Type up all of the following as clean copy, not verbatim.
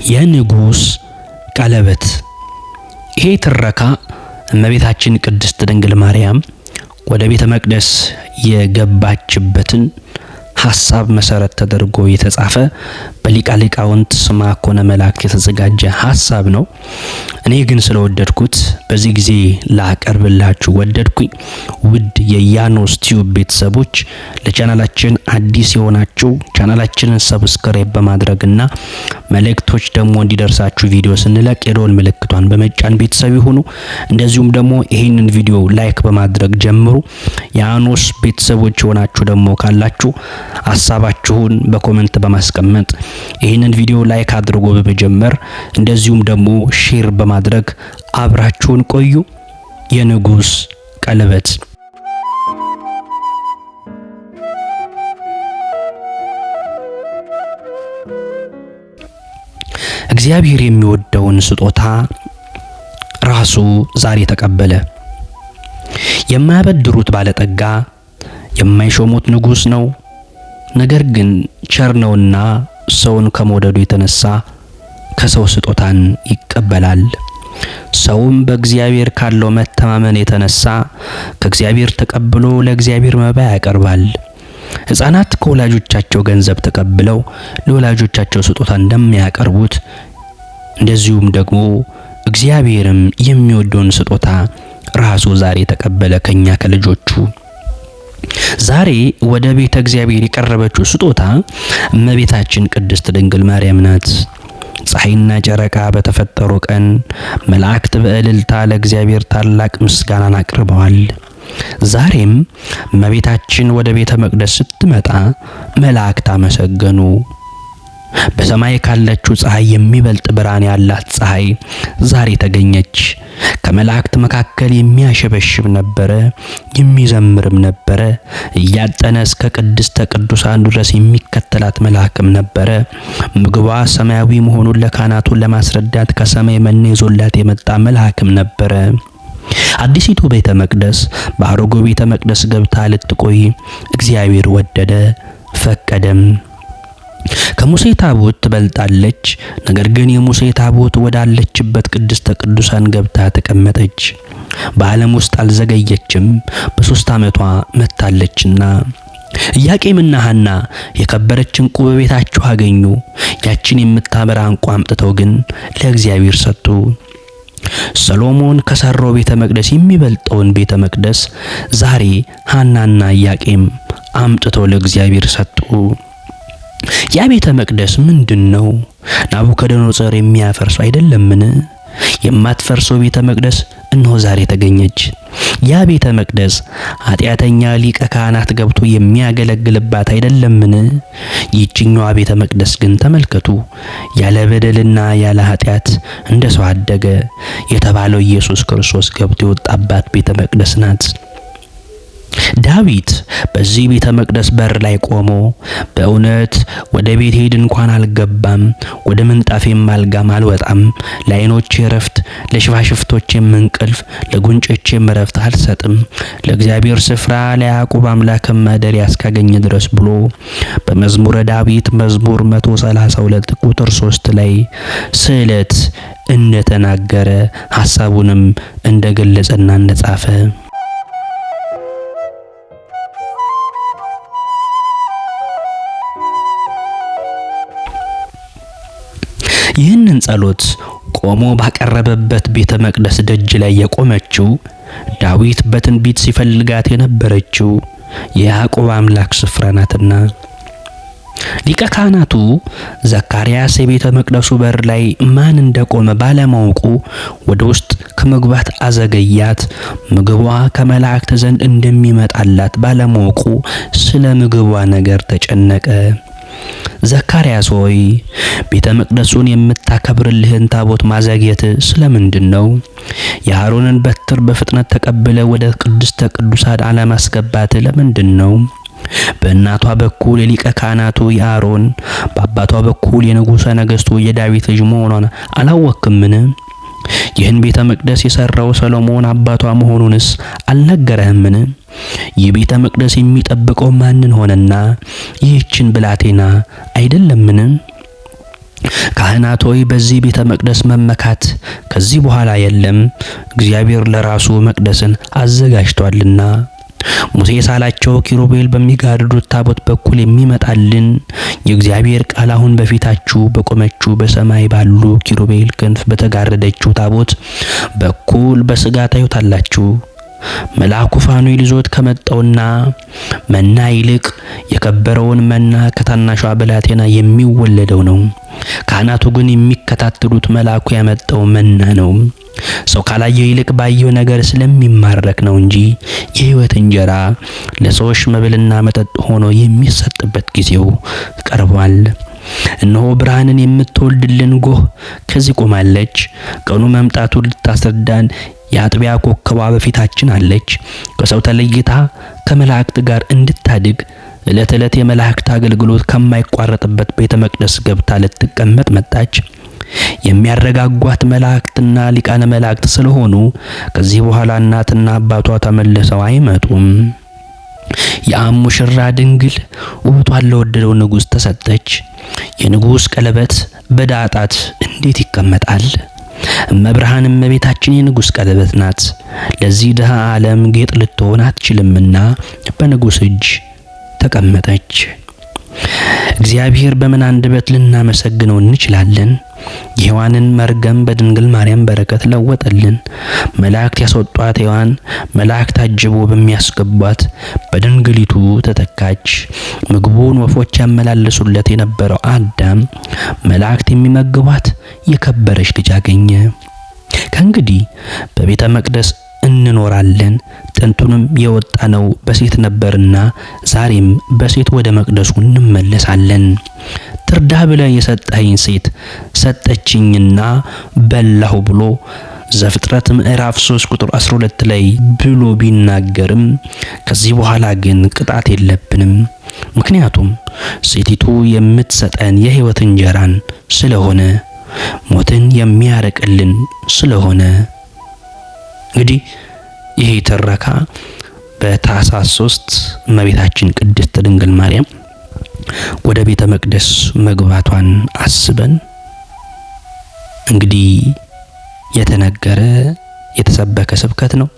የንጉስ ቀለበት። ይሄ ትረካ እመቤታችን ቅድስት ድንግል ማርያም ወደ ቤተ መቅደስ የገባችበትን ሐሳብ መሰረት ተደርጎ የተጻፈ በሊቀ ሊቃውንት ስምዐኮነ መላእክት የተዘጋጀ ሐሳብ ነው። እኔ ግን ስለወደድኩት በዚህ ጊዜ ላቀርብላችሁ ወደድኩኝ። ውድ የያኖስ ቲዩብ ቤተሰቦች ለቻናላችን አዲስ የሆናችሁ ቻናላችንን ሰብስክራይብ በማድረግና መልእክቶች ደግሞ እንዲደርሳችሁ ቪዲዮ ስንለቅ የደወል ምልክቷን በመጫን ቤተሰብ ይሁኑ። እንደዚሁም ደግሞ ይህንን ቪዲዮ ላይክ በማድረግ ጀምሩ። ያኖስ ቤተሰቦች ሆናችሁ ደግሞ ካላችሁ ሐሳባችሁን በኮሜንት በማስቀመጥ ይህንን ቪዲዮ ላይክ አድርጎ በመጀመር እንደዚሁም ደግሞ ሼር በማድረግ አብራችሁን ቆዩ። የንጉስ ቀለበት። እግዚአብሔር የሚወደውን ስጦታ ራሱ ዛሬ ተቀበለ። የማያበድሩት ባለጠጋ፣ የማይሾሙት ንጉስ ነው። ነገር ግን ቸር ነውና ሰውን ከመውደዱ የተነሳ ከሰው ስጦታን ይቀበላል። ሰውም በእግዚአብሔር ካለው መተማመን የተነሳ ከእግዚአብሔር ተቀብሎ ለእግዚአብሔር መባ ያቀርባል። ሕፃናት ከወላጆቻቸው ገንዘብ ተቀብለው ለወላጆቻቸው ስጦታ እንደሚያቀርቡት እንደዚሁም ደግሞ እግዚአብሔርም የሚወደውን ስጦታ ራሱ ዛሬ ተቀበለ ከኛ ከልጆቹ። ዛሬ ወደ ቤተ እግዚአብሔር የቀረበችው ስጦታ እመቤታችን ቅድስት ድንግል ማርያም ናት። ፀሐይና ጨረቃ በተፈጠሩ ቀን መላእክት በእልልታ ለእግዚአብሔር ታላቅ ምስጋናን አቅርበዋል። ዛሬም እመቤታችን ወደ ቤተ መቅደስ ስትመጣ መላእክት አመሰገኑ። በሰማይ ካለችው ፀሐይ የሚበልጥ ብርሃን ያላት ፀሐይ ዛሬ ተገኘች። ከመላእክት መካከል የሚያሸበሽብ ነበረ፣ የሚዘምርም ነበረ። እያጠነ እስከ ቅድስተ ቅዱሳን ድረስ የሚከተላት መልአክም ነበረ። ምግቧ ሰማያዊ መሆኑን ለካህናቱ ለማስረዳት ከሰማይ መና ይዞላት የመጣ መልአክም ነበረ። አዲሲቱ ቤተ መቅደስ በአሮጌው ቤተ መቅደስ ገብታ ልትቆይ እግዚአብሔር ወደደ፣ ፈቀደም። ከሙሴ ታቦት ትበልጣለች። ነገር ግን የሙሴ ታቦት ወዳለችበት ቅድስተ ቅዱሳን ገብታ ተቀመጠች። በዓለም ውስጥ አልዘገየችም፣ በ3 ዓመቷ መታለችና። ኢያቄምና ሐና የከበረች ዕንቁ በቤታቸው አገኙ። ያችን የምታበራ ዕንቁ አምጥተው ግን ለእግዚአብሔር ሰጡ። ሰሎሞን ከሰራው ቤተ መቅደስ የሚበልጠውን ቤተ መቅደስ ዛሬ ሐናና ኢያቄም አምጥተው ለእግዚአብሔር ሰጡ። ያ ቤተ መቅደስ ምንድነው? ናቡከደነጾር የሚያፈርሰው አይደለምን? የማትፈርሰው ቤተ መቅደስ እነሆ ዛሬ ተገኘች። ያ ቤተ መቅደስ ኃጢአተኛ ሊቀ ካህናት ገብቶ የሚያገለግልባት አይደለምን? ይህችኛዋ ቤተ መቅደስ ግን ተመልከቱ፣ ያለ በደልና ያለ ኃጢአት እንደ ሰው አደገ የተባለው ኢየሱስ ክርስቶስ ገብቶ የወጣባት ቤተ መቅደስ ናት። ዳዊት በዚህ ቤተ መቅደስ በር ላይ ቆሞ በእውነት ወደ ቤቴ ድንኳን አልገባም፣ ወደ ምንጣፌም አልጋም አልወጣም፣ ለዓይኖቼ እረፍት፣ ለሽፋሽፍቶቼም እንቅልፍ፣ ለጉንጮቼም እረፍት አልሰጥም፣ ለእግዚአብሔር ስፍራ ለያዕቆብ አምላክ ማደሪያ እስካገኝ ድረስ ብሎ በመዝሙረ ዳዊት መዝሙር 132 ቁጥር 3 ላይ ስዕለት እንደተናገረ ሐሳቡንም እንደገለጸና እንደጻፈ ይህንን ጸሎት ቆሞ ባቀረበበት ቤተ መቅደስ ደጅ ላይ የቆመችው ዳዊት በትንቢት ሲፈልጋት የነበረችው የያዕቆብ አምላክ ስፍራ ናትና። ሊቀ ካህናቱ ዘካርያስ የቤተ መቅደሱ በር ላይ ማን እንደቆመ ባለማወቁ ወደ ውስጥ ከመግባት አዘገያት። ምግቧ ከመላእክት ዘንድ እንደሚመጣላት ባለማወቁ ስለ ምግቧ ነገር ተጨነቀ። ዘካርያስ ሆይ ቤተ መቅደሱን የምታከብርልህን ታቦት ማዘግየት ስለምንድን ነው? የአሮንን በትር በፍጥነት ተቀብለ ወደ ቅድስተ ቅዱሳን አለማስገባት ለምንድን ነው? በእናቷ በኩል የሊቀ ካህናቱ የአሮን በአባቷ በኩል የንጉሠ ነገሥቱ የዳዊት ልጅ መሆኗን አላወቅምን? ይህን ቤተ መቅደስ የሰራው ሰሎሞን አባቷ መሆኑንስ አልነገረህምን? ይህ ቤተ መቅደስ የሚጠብቀው ማንን ሆነና ይህችን ብላቴና አይደለምን? ካህናት ሆይ በዚህ ቤተ መቅደስ መመካት ከዚህ በኋላ የለም፣ እግዚአብሔር ለራሱ መቅደስን አዘጋጅቷልና። ሙሴ ሳላቸው ኪሩቤል በሚጋርዱት ታቦት በኩል የሚመጣልን የእግዚአብሔር ቃል አሁን በፊታችሁ በቆመችው በሰማይ ባሉ ኪሩቤል ክንፍ በተጋረደችው ታቦት በኩል በሥጋ ታዩታላችሁ። መልአኩ ፋኑኤል ይዞት ከመጣውና መና ይልቅ የከበረውን መና ከታናሿ ብላቴና የሚወለደው ነው። ካህናቱ ግን የሚከታተሉት መልአኩ ያመጣው መና ነው። ሰው ካላየው ይልቅ ባየው ነገር ስለሚማረክ ነው እንጂ የሕይወት እንጀራ ለሰዎች መብልና መጠጥ ሆኖ የሚሰጥበት ጊዜው ቀርቧል። እነሆ ብርሃንን የምትወልድልን ጎህ ከዚህ ቆማለች። ቀኑ መምጣቱን ልታስረዳን የአጥቢያ ኮከቧ በፊታችን አለች። ከሰው ተለይታ ከመላእክት ጋር እንድታድግ ዕለት ዕለት የመላእክት አገልግሎት ከማይቋረጥበት ቤተ መቅደስ ገብታ ልትቀመጥ መጣች። የሚያረጋጓት መላእክትና ሊቃነ መላእክት ስለሆኑ ከዚህ በኋላ እናትና አባቷ ተመልሰው አይመጡም። የአብ ሙሽራ ድንግል ውበቷን ለወደደው ንጉሥ ተሰጠች። የንጉሥ ቀለበት በዳጣት እንዴት ይቀመጣል? እመብርሃን እመቤታችን የንጉሥ ቀለበት ናት። ለዚህ ድሃ ዓለም ጌጥ ልትሆን አትችልምና በንጉሥ እጅ ተቀመጠች። እግዚአብሔር በምን አንደበት ልናመሰግነው እንችላለን? የሔዋንን መርገም በድንግል ማርያም በረከት ለወጠልን። መላእክት ያስወጧት ሔዋን መላእክት አጅቦ በሚያስገቧት በድንግሊቱ ተተካች። ምግቡን ወፎች ያመላለሱለት የነበረው አዳም መላእክት የሚመግቧት የከበረች ልጅ አገኘ። ከእንግዲህ በቤተ መቅደስ እንኖራለን። ጥንቱንም የወጣነው በሴት ነበርና ዛሬም በሴት ወደ መቅደሱ እንመለሳለን። ትርዳ ብለህ የሰጠኸኝ ሴት ሰጠችኝና በላሁ ብሎ ዘፍጥረት ምዕራፍ 3 ቁጥር 12 ላይ ብሎ ቢናገርም ከዚህ በኋላ ግን ቅጣት የለብንም። ምክንያቱም ሴቲቱ የምትሰጠን የሕይወት እንጀራን ስለሆነ፣ ሞትን የሚያርቅልን ስለሆነ። እንግዲህ ይሄ ትረካ በታኅሳስ 3 እመቤታችን ቅድስት ድንግል ማርያም ወደ ቤተ መቅደስ መግባቷን አስበን እንግዲህ የተነገረ የተሰበከ ስብከት ነው።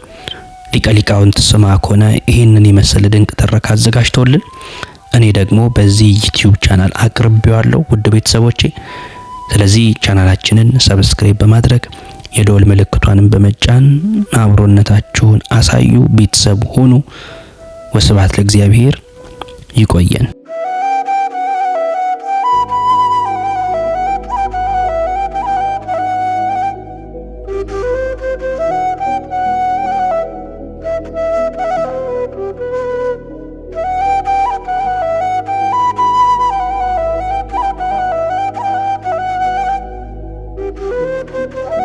ሊቀ ሊቃውንት ስምዐኮነ ይሄንን የመሰለ ድንቅ ትረካ አዘጋጅቶልን እኔ ደግሞ በዚህ ዩቲዩብ ቻናል አቅርቤዋለሁ ውድ ቤተሰቦቼ። ስለዚህ ቻናላችንን ሰብስክራይብ በማድረግ የደወል ምልክቷንም በመጫን አብሮነታችሁን አሳዩ፣ ቤተሰብ ሁኑ። ወስብሐት ለእግዚአብሔር። ይቆየን። Thank you.